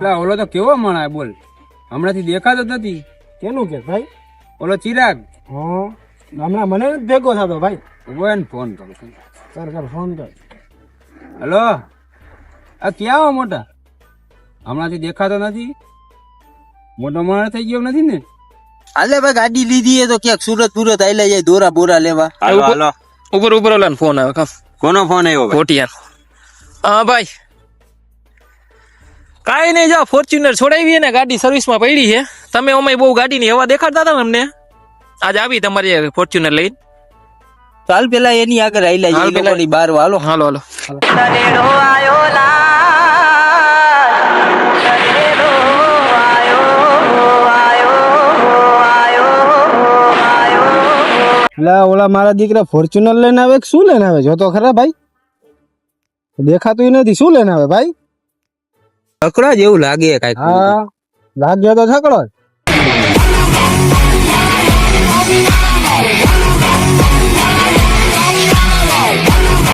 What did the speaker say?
એટલે ઓલો તો કેવો માણા બોલ, હમણાંથી દેખાતો જ નથી. કેનું કે ભાઈ? ઓલો ચિરાગ. હા, હમણાં મને નથી ભેગો થતો ભાઈ. ઉભો ને ફોન કરું. કર ફોન કર. હલો, આ ક્યાં હો મોટા? હમણાંથી દેખાતો નથી. મોટો માણસ થઈ ગયો નથી ને? હાલે ભાઈ ગાડી લીધી તો ક્યાંક સુરત પુરત આયલા જાય દોરા બોરા લેવા. હાલો હાલો, ઉપર ઓલા ફોન આવ્યો કામ કોનો ફોન આવ્યો ભાઈ? કોટિયાનો. હા ભાઈ, કાંઈ નહીં, જાઓ ફોર્ચ્યુનર છોડાવી ને ગાડી સર્વિસમાં પડી છે. તમે અમે બહુ ગાડીની હવા દેખાડતા હતા ને અમને, આજ આવી તમારી ફોર્ચ્યુનર લઈને. ચાલ પેલા એની આગળ આયલા જાય, એ લોકોની બાર હાલો. હાલો હાલો. એટલે ઓલા મારા દીકરા ફોર્ચ્યુનર લઈને આવે કે શું લઈને આવે? જો તો ખરા ભાઈ, દેખાતું નથી. શું લઈને આવે ભાઈ? છકડા જેવું લાગે કાંઈક. હા, લાગ્યો તો છકડો જ.